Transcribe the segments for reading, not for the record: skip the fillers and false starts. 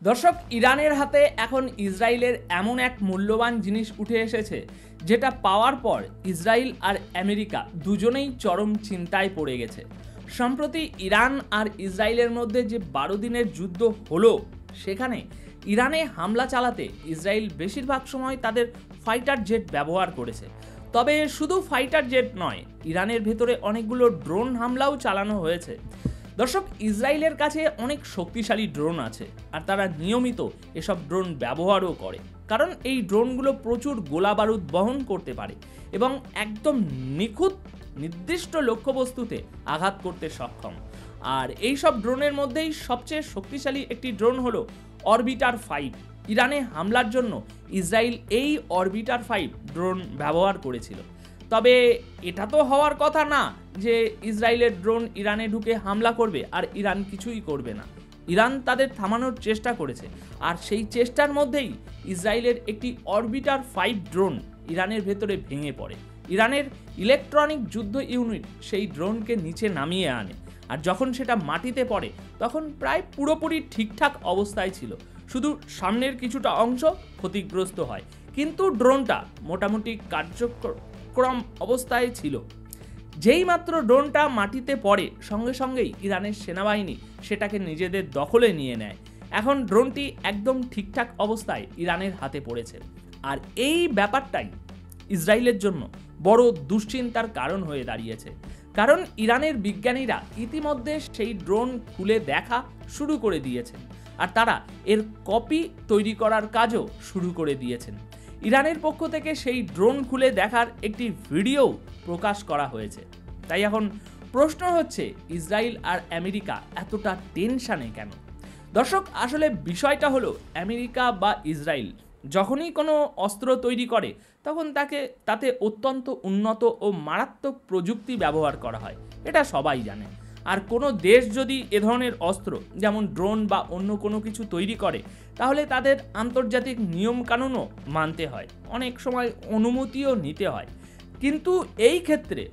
দর্শক, ইরানের হাতে এখন ইসরায়েলের এমন এক মূল্যবান জিনিস উঠে এসেছে যেটা পাওয়ার পর ইসরায়েল আর আমেরিকা দুজনেই চরম চিন্তায় পড়ে গেছে। সম্প্রতি ইরান আর ইসরায়েলের মধ্যে যে 12 দিনের যুদ্ধ হলো, সেখানে ইরানে হামলা চালাতে ইসরায়েল বেশিরভাগ সময় তাদের ফাইটার জেট ব্যবহার করেছে। তবে শুধু ফাইটার জেট নয়, ইরানের ভেতরে অনেকগুলো ড্রোন হামলাও চালানো হয়েছে। দর্শক, ইসরায়েলের কাছে অনেক শক্তিশালী ড্রোন আছে আর তারা নিয়মিত এসব ড্রোন ব্যবহারও করে, কারণ এই ড্রোনগুলো প্রচুর গোলা বারুদ বহন করতে পারে এবং একদম নিখুঁত নির্দিষ্ট লক্ষ্যবস্তুতে আঘাত করতে সক্ষম। আর এই সব ড্রোনের মধ্যেই সবচেয়ে শক্তিশালী একটি ড্রোন হলো অরবিটার 5। ইরানে হামলার জন্য ইসরায়েল এই অরবিটার 5 ড্রোন ব্যবহার করেছিল। তবে এটা তো হওয়ার কথা না যে ইসরায়েলের ড্রোন ইরানে ঢুকে হামলা করবে আর ইরান কিছুই করবে না। ইরান তাদের থামানোর চেষ্টা করেছে, আর সেই চেষ্টার মধ্যেই ইসরায়েলের একটি অরবিটার 5 ড্রোন ইরানের ভেতরে ভেঙে পড়ে। ইরানের ইলেকট্রনিক যুদ্ধ ইউনিট সেই ড্রোনকে নিচে নামিয়ে আনে, আর যখন সেটা মাটিতে পড়ে তখন প্রায় পুরোপুরি ঠিকঠাক অবস্থায় ছিল, শুধু সামনের কিছুটা অংশ ক্ষতিগ্রস্ত হয়, কিন্তু ড্রোনটা মোটামুটি কার্যক্রম অবস্থায় ছিল। যেই মাত্র ড্রোনটা মাটিতে পড়ে, সঙ্গে সঙ্গেই ইরানের সেনাবাহিনী সেটাকে নিজেদের দখলে নিয়ে নেয়। এখন ড্রোনটি একদম ঠিকঠাক অবস্থায় ইরানের হাতে পড়েছে, আর এই ব্যাপারটাই ইসরায়েলের জন্য বড় দুশ্চিন্তার কারণ হয়ে দাঁড়িয়েছে। কারণ ইরানের বিজ্ঞানীরা ইতিমধ্যে সেই ড্রোন খুলে দেখা শুরু করে দিয়েছেন, আর তারা এর কপি তৈরি করার কাজও শুরু করে দিয়েছেন। ইরানের পক্ষ থেকে সেই ড্রোন খুলে দেখার একটি ভিডিও প্রকাশ করা হয়েছে। তাই এখন প্রশ্ন হচ্ছে, ইসরায়েল আর আমেরিকা এতটা টেনশনে কেন? দর্শক, আসলে বিষয়টা হলো, আমেরিকা বা ইসরায়েল যখনই কোনো অস্ত্র তৈরি করে তখন তাতে অত্যন্ত উন্নত ও মারাত্মক প্রযুক্তি ব্যবহার করা হয়, এটা সবাই জানে। আর কোনো দেশ যদি এ ধরনের অস্ত্র যেমন ড্রোন বা অন্য কোনো কিছু তৈরি করে, তাহলে তাদের আন্তর্জাতিক নিয়মকানুনও মানতে হয়, অনেক সময় অনুমতিও নিতে হয়। কিন্তু এই ক্ষেত্রে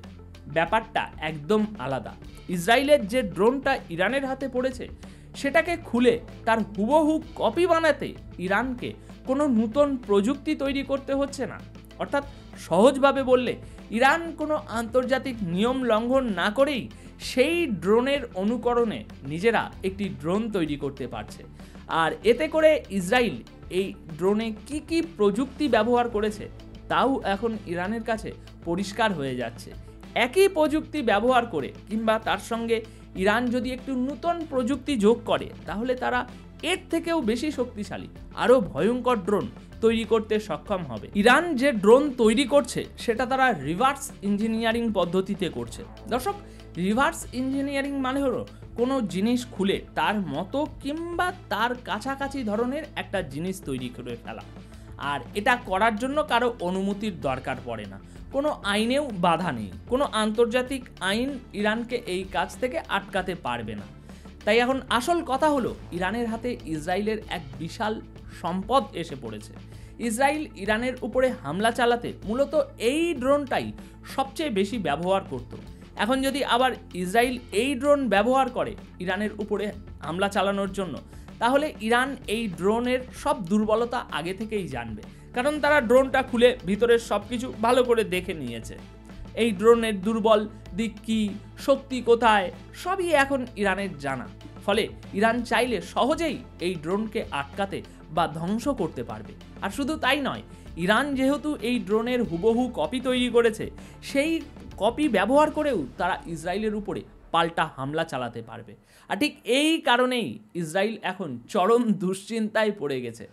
ব্যাপারটা একদম আলাদা। ইসরায়েলের যে ড্রোনটা ইরানের হাতে পড়েছে, সেটাকে খুলে তার হুবহু কপি বানাতে ইরানকে কোনো নতুন প্রযুক্তি তৈরি করতে হচ্ছে না। অর্থাৎ সহজভাবে বললে, ইরান কোনো আন্তর্জাতিক নিয়ম লঙ্ঘন না করেই সেই ড্রোনের অনুকরণে নিজেরা একটি ড্রোন তৈরি করতে পারছে। আর এতে করে ইসরায়েল এই ড্রোনে কি কি প্রযুক্তি ব্যবহার করেছে তাও এখন ইরানের কাছে পরিষ্কার হয়ে যাচ্ছে। একই প্রযুক্তি ব্যবহার করে কিংবা তার সঙ্গে ইরান যদি একটু নতুন প্রযুক্তি যোগ করে, তাহলে তারা এর থেকেও বেশি শক্তিশালী আরও ভয়ঙ্কর ড্রোন তৈরি করতে সক্ষম হবে। ইরান যে ড্রোন তৈরি করছে সেটা তারা রিভার্স ইঞ্জিনিয়ারিং পদ্ধতিতে করছে। দর্শক, রিভার্স ইঞ্জিনিয়ারিং মানে হলো কোনো জিনিস খুলে তার মতো কিংবা তার কাছাকাছি ধরনের একটা জিনিস তৈরি করে ফেলা। আর এটা করার জন্য কারো অনুমতির দরকার পড়ে না, কোনো আইনেও বাধা নেই, কোনো আন্তর্জাতিক আইন ইরানকে এই কাজ থেকে আটকাতে পারবে না। তাই এখন আসল কথা হলো, ইরানের হাতে ইসরায়েলের এক বিশাল সম্পদ এসে পড়েছে। ইসরায়েল ইরানের উপরে হামলা চালাতে মূলত এই ড্রোনটাই সবচেয়ে বেশি ব্যবহার করত। এখন যদি আবার ইসরায়েল এই ড্রোন ব্যবহার করে ইরানের উপরে হামলা চালানোর জন্য, তাহলে ইরান এই ড্রোনের সব দুর্বলতা আগে থেকেই জানবে, কারণ তারা ড্রোনটা খুলে ভিতরের সব কিছু ভালো করে দেখে নিয়েছে। এই ড্রোনের দুর্বল দিক কী, শক্তি কোথায়, সবই এখন ইরানের জানা। ফলে ইরান চাইলে সহজেই এই ড্রোনকে আটকাতে বা ধ্বংস করতে পারবে। আর শুধু তাই নয়, ইরান যেহেতু এই ড্রোনের হুবহু কপি তৈরি করেছে, সেই কপি ব্যবহার করেও তারা ইসরায়েলের উপরে পাল্টা হামলা চালাতে পারবে। আর ঠিক এই কারণেই ইসরায়েল এখন চরম দুশ্চিন্তায় পড়ে গেছে।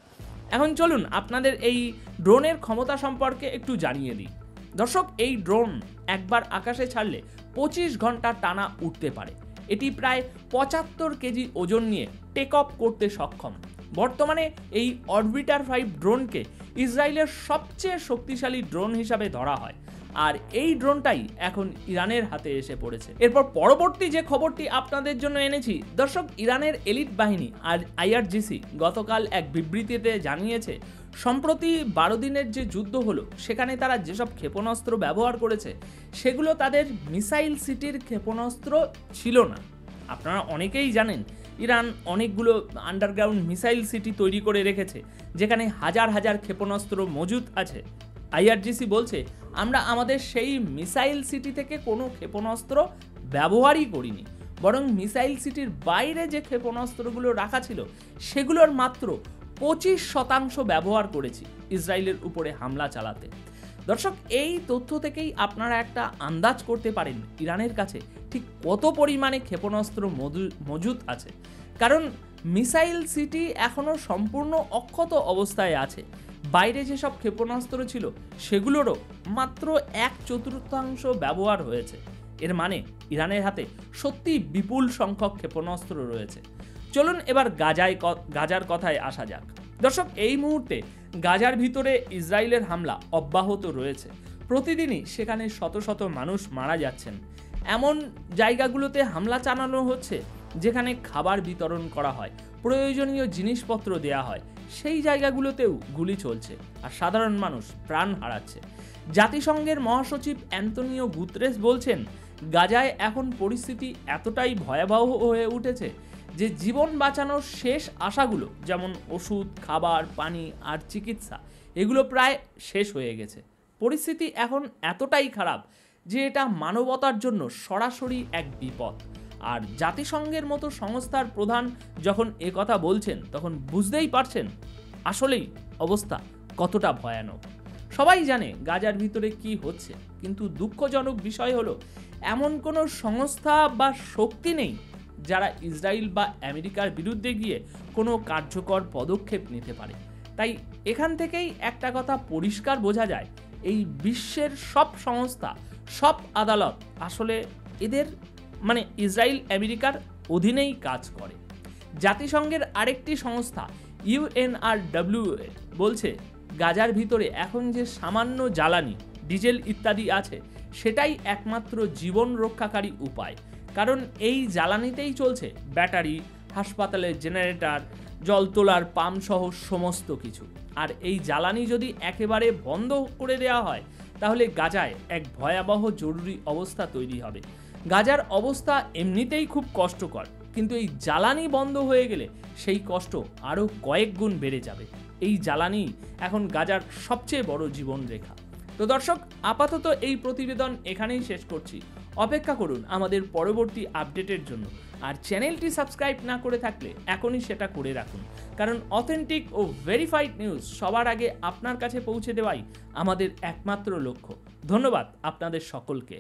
এখন চলুন আপনাদের এই ড্রোনের ক্ষমতা সম্পর্কে একটু জানিয়ে দিই। দর্শক, এই ড্রোন একবার আকাশে ছাড়লে 25 ঘন্টা টানা উঠতে পারে। এটি প্রায় 75 কেজি ওজন নিয়ে টেক অফ করতে সক্ষম। বর্তমানে এই অরবিটার 5 ড্রোনকে ইসরায়েলের সবচেয়ে শক্তিশালী ড্রোন হিসাবে ধরা হয়, আর এই ড্রোনটাই এখন ইরানের হাতে এসে পড়েছে। এরপর পরবর্তী যে খবরটি আপনাদের জন্য এনেছি, দর্শক, ইরানের এলিট বাহিনী আর IRGC গতকাল এক বিবৃতিতে জানিয়েছে, সম্প্রতি 12 দিনের যে যুদ্ধ হলো, সেখানে তারা যেসব ক্ষেপণাস্ত্র ব্যবহার করেছে সেগুলো তাদের মিসাইল সিটির ক্ষেপণাস্ত্র ছিল না। আপনারা অনেকেই জানেন ইরান অনেকগুলো আন্ডারগ্রাউন্ড মিসাইল সিটি তৈরি করে রেখেছে, যেখানে হাজার হাজার ক্ষেপণাস্ত্র মজুত আছে। আইআরজিসি বলছে, আমরা আমাদের সেই মিসাইল সিটি থেকে কোনো ক্ষেপণাস্ত্র ব্যবহারই করিনি, বরং মিসাইল সিটির বাইরে যে ক্ষেপণাস্ত্রগুলো রাখা ছিল সেগুলোর মাত্র 25% ব্যবহার করেছি ইসরায়েলের উপরে হামলা চালাতে। দর্শক, এই তথ্য থেকেই আপনারা একটা আন্দাজ করতে পারেন ইরানের কাছে ঠিক কত পরিমাণে ক্ষেপণাস্ত্র মজুত আছে। কারণ মিসাইল সিটি এখনও সম্পূর্ণ অক্ষত অবস্থায় আছে। বাইরে যেসব ক্ষেপণাস্ত্র ছিল সেগুলোরও মাত্র 1/4 ব্যবহার হয়েছে। এর মানে ইরানের হাতে সত্যি বিপুল সংখ্যক ক্ষেপণাস্ত্র রয়েছে। চলুন এবার গাজার কথায় আসা যাক। দর্শক, এই মুহূর্তে গাজার ভিতরে ইসরায়েলের হামলা অব্যাহত রয়েছে। প্রতিদিনই সেখানে শত শত মানুষ মারা যাচ্ছেন। এমন জায়গাগুলোতে হামলা চালানো হচ্ছে যেখানে খাবার বিতরণ করা হয়, প্রয়োজনীয় জিনিসপত্র দেয়া হয়, সেই জায়গাগুলোতেও গুলি চলছে আর সাধারণ মানুষ প্রাণ হারাচ্ছে। জাতিসংঘের মহাসচিব অ্যান্তনিও গুতেরেস বলছেন, গাজায় এখন পরিস্থিতি এতটাই ভয়াবহ হয়ে উঠেছে যে জীবন বাঁচানোর শেষ আশাগুলো, যেমন ওষুধ, খাবার, পানি আর চিকিৎসা, এগুলো প্রায় শেষ হয়ে গেছে। পরিস্থিতি এখন এতটাই খারাপ যে এটা মানবতার জন্য সরাসরি এক বিপদ। আর জাতিসংঘের মতো সংস্থার প্রধান যখন কথা বলছেন, তখন বুঝতেই পারছেন আসলেই অবস্থা কতটা ভয়ানক। সবাই জানে গাজার ভিতরে কি হচ্ছে, কিন্তু দুঃখজনক বিষয় হলো এমন কোনো সংস্থা বা শক্তি নেই যারা ইসরায়েল বা আমেরিকার বিরুদ্ধে গিয়ে কোনো কার্যকর পদক্ষেপ নিতে পারে। তাই এখান থেকেই একটা কথা পরিষ্কার বোঝা যায়, এই বিশ্বের সব সংস্থা, সব আদালত আসলে এদের ইসরায়েল আমেরিকার অধীনেই কাজ করে। জাতিসংঘের আরেকটি সংস্থা UNRWA বলছে, গাজার ভিতরে এখন যে সামান্য জ্বালানি, ডিজেল ইত্যাদি আছে, সেটাই একমাত্র জীবন রক্ষাকারী উপায়। কারণ এই জ্বালানিতেই চলছে ব্যাটারি, হাসপাতালের জেনারেটর, জল তোলার পাম্প সহ সমস্ত কিছু। আর এই জ্বালানি যদি একেবারে বন্ধ করে দেওয়া হয়, তাহলে গাজায় এক ভয়াবহ জরুরি অবস্থা তৈরি হবে। গাজার অবস্থা এমনিতেই খুব কষ্টকর, কিন্তু এই জ্বালানি বন্ধ হয়ে গেলে সেই কষ্ট আরও কয়েক গুণ বেড়ে যাবে। এই জ্বালানি এখন গাজার সবচেয়ে বড় জীবনরেখা। তো দর্শক, আপাতত এই প্রতিবেদন এখানেই শেষ করছি। অপেক্ষা করুন আমাদের পরবর্তী আপডেটের জন্য। আর চ্যানেলটি সাবস্ক্রাইব না করে থাকলে এখনই সেটা করে রাখুন, কারণ অথেন্টিক ও ভেরিফাইড নিউজ সবার আগে আপনার কাছে পৌঁছে দেওয়াই আমাদের একমাত্র লক্ষ্য। ধন্যবাদ আপনাদের সকলকে।